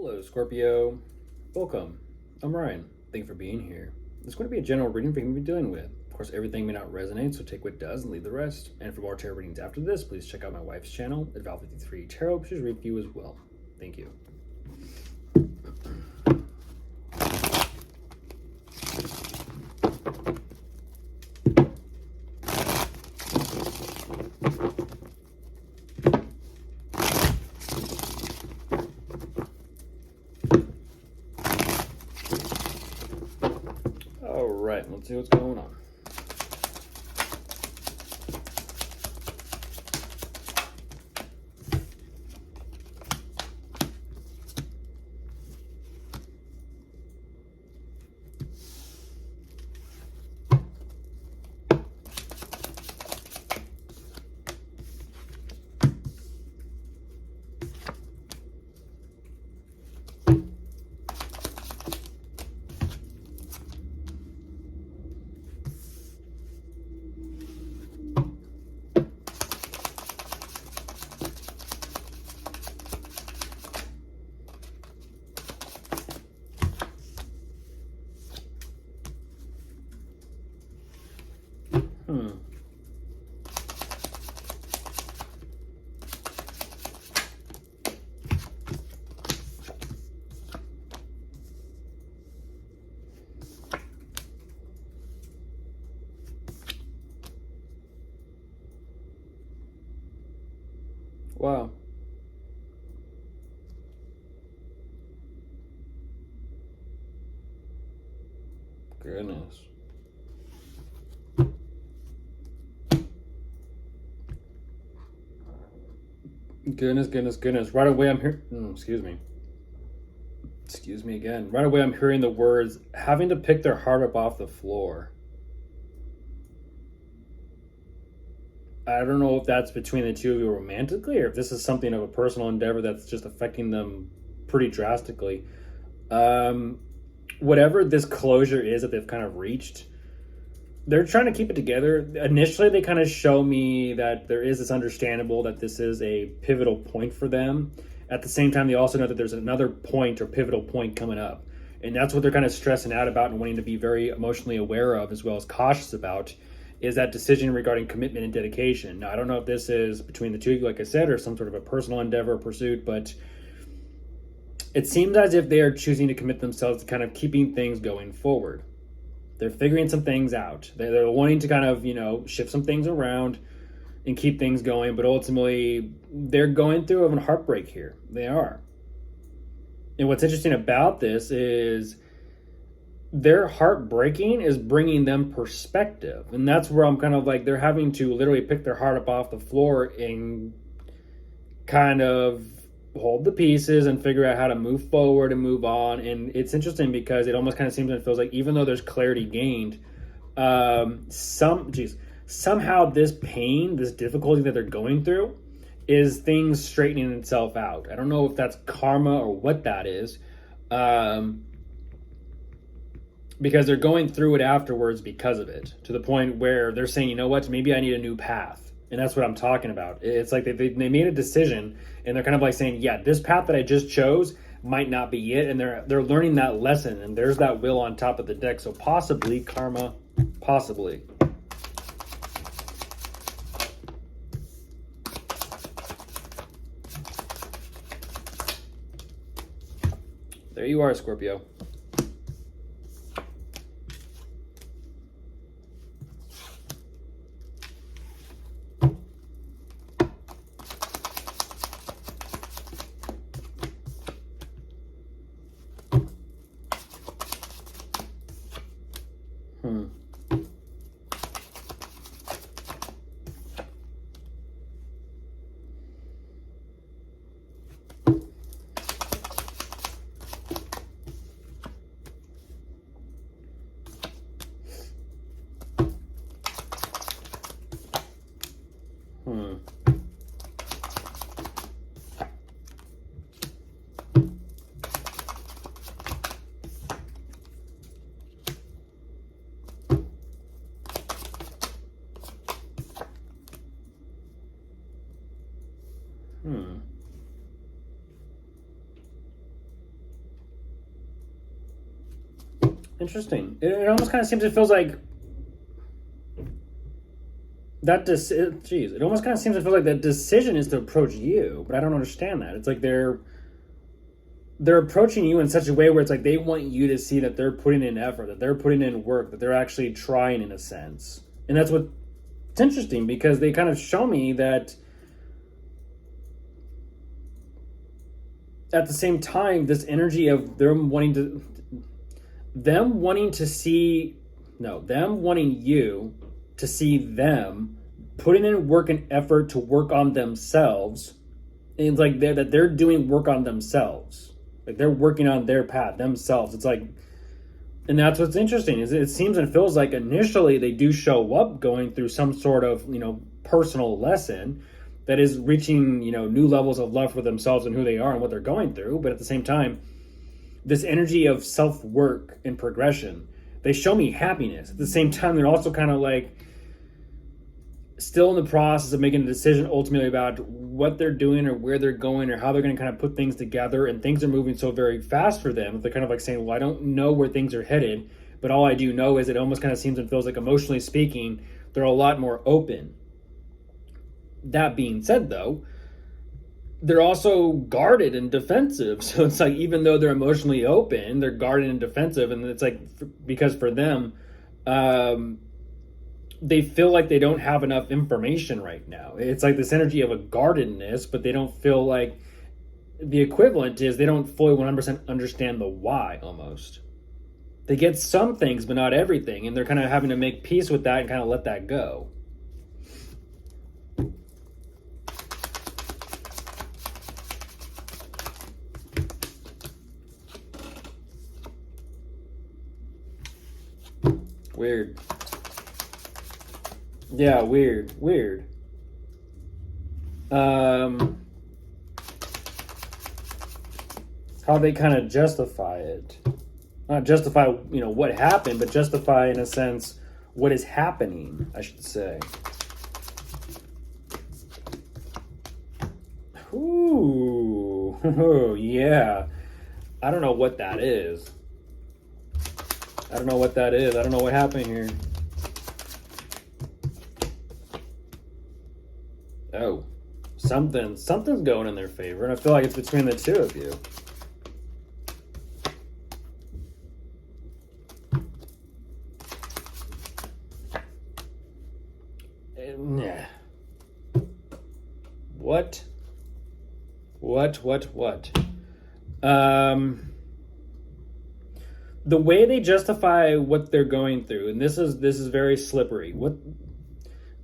Hello, Scorpio. Welcome. I'm Ryan. Thank you for being here. It's going to be a general reading for you to be dealing with. Of course, everything may not resonate, so take what does and leave the rest. And for more tarot readings after this, please check out my wife's channel at Val53 Tarot. She's read for you as well. Thank you. All right, let's see what's going on. Wow. Goodness. Goodness. Right away I'm here. Excuse me. Excuse me again. Right away I'm hearing the words, having to pick their heart up off the floor. I don't know if that's between the two of you romantically, or if this is something of a personal endeavor that's just affecting them pretty drastically. Whatever this closure is that they've kind of reached, they're trying to keep it together. Initially, they kind of show me that there is this understandable that this is a pivotal point for them. At the same time, they also know that there's another point or pivotal point coming up. And that's what they're kind of stressing out about and wanting to be very emotionally aware of, as well as cautious about, is that decision regarding commitment and dedication. Now, I don't know if this is between the two of you, like I said, or some sort of a personal endeavor or pursuit, but it seems as if they are choosing to commit themselves to kind of keeping things going forward. They're figuring some things out. They're wanting to kind of, shift some things around and keep things going, but ultimately they're going through a heartbreak here. They are. And what's interesting about this is their heartbreaking is bringing them perspective. And that's where I'm kind of like, they're having to literally pick their heart up off the floor and kind of hold the pieces and figure out how to move forward and move on. And it's interesting because it almost kind of seems and feels like, even though there's clarity gained, somehow this pain, this difficulty that they're going through is things straightening itself out. I don't know if that's karma or what that is. Because they're going through it afterwards because of it, to the point where they're saying, you know what, maybe I need a new path. And that's what I'm talking about. It's like they made a decision, and they're kind of like saying, yeah, this path that I just chose might not be it. And they're learning that lesson, and there's that will on top of the deck. So possibly karma, possibly. There you are, Scorpio. Interesting. It almost kind of seems, it feels like it almost kind of seems to feel like that decision is to approach you, but I don't understand that. It's like they're approaching you in such a way where it's like they want you to see that they're putting in effort, that they're putting in work, that they're actually trying in a sense. And that's what's interesting, because they kind of show me that at the same time, this energy of them wanting you to see them putting in work and effort to work on themselves. And it's like they're doing work on themselves. Like they're working on their path themselves. It's like, and that's what's interesting, is it seems and feels like initially they do show up going through some sort of, personal lesson that is reaching, new levels of love for themselves and who they are and what they're going through. But at the same time, this energy of self-work and progression, they show me happiness. At the same time, they're also kind of like still in the process of making a decision ultimately about what they're doing or where they're going or how they're going to kind of put things together. And things are moving so very fast for them. They're kind of like saying, well, I don't know where things are headed, but all I do know is it almost kind of seems and feels like, emotionally speaking, they're a lot more open. That being said, though, they're also guarded and defensive. So it's like, even though they're emotionally open, they're guarded and defensive. And it's like, because for them, they feel like they don't have enough information right now. It's like this energy of a guardedness, but they don't feel like, the equivalent is they don't fully 100% understand the why almost. They get some things, but not everything. And they're kind of having to make peace with that and kind of let that go. Weird. Yeah, weird. How they kind of justify it. Not justify, what happened, but justify, in a sense, what is happening, I should say. Ooh, yeah. I don't know what that is. I don't know what happened here. Oh, something's going in their favor, and I feel like it's between the two of you. Yeah. What? The way they justify what they're going through, and this is very slippery.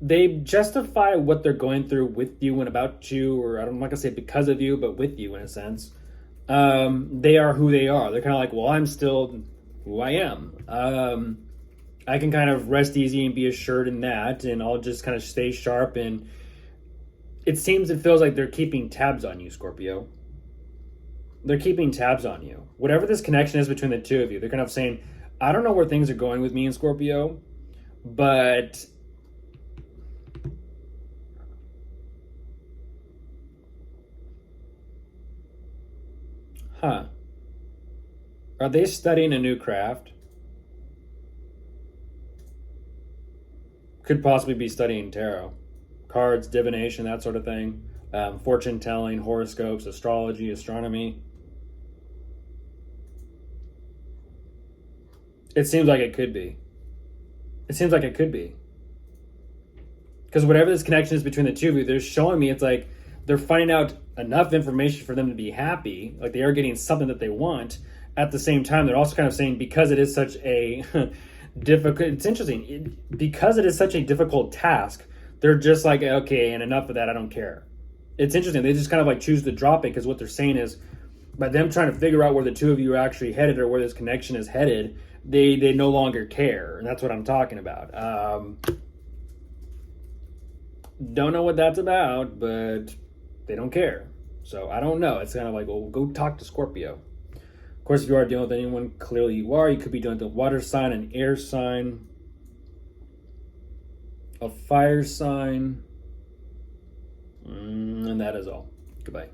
They justify what they're going through with you and about you, or I'm not gonna say because of you, but with you in a sense. They are who they are. They're kind of like, well, I'm still who I am. I can kind of rest easy and be assured in that, and I'll just kind of stay sharp. And it feels like they're keeping tabs on you, Scorpio. They're keeping tabs on you. Whatever this connection is between the two of you, they're kind of saying, I don't know where things are going with me and Scorpio, but are they studying a new craft? Could possibly be studying tarot, cards, divination, that sort of thing. Fortune telling, horoscopes, astrology, astronomy. It seems like it could be. Because whatever this connection is between the two of you, they're showing me, it's like they're finding out enough information for them to be happy. Like they are getting something that they want. At the same time, they're also kind of saying, because it is such a difficult, it's interesting, because it is such a difficult task, they're just like, okay, and enough of that, I don't care. It's interesting. They just kind of like choose to drop it, because what they're saying is, by them trying to figure out where the two of you are actually headed, or where this connection is headed, they no longer care. And that's what I'm talking about. Don't know what that's about, but they don't care. So I don't know. It's kind of like, well, go talk to Scorpio. Of course, if you are dealing with anyone, clearly you are. You could be dealing with a water sign, an air sign, a fire sign. And that is all. Goodbye.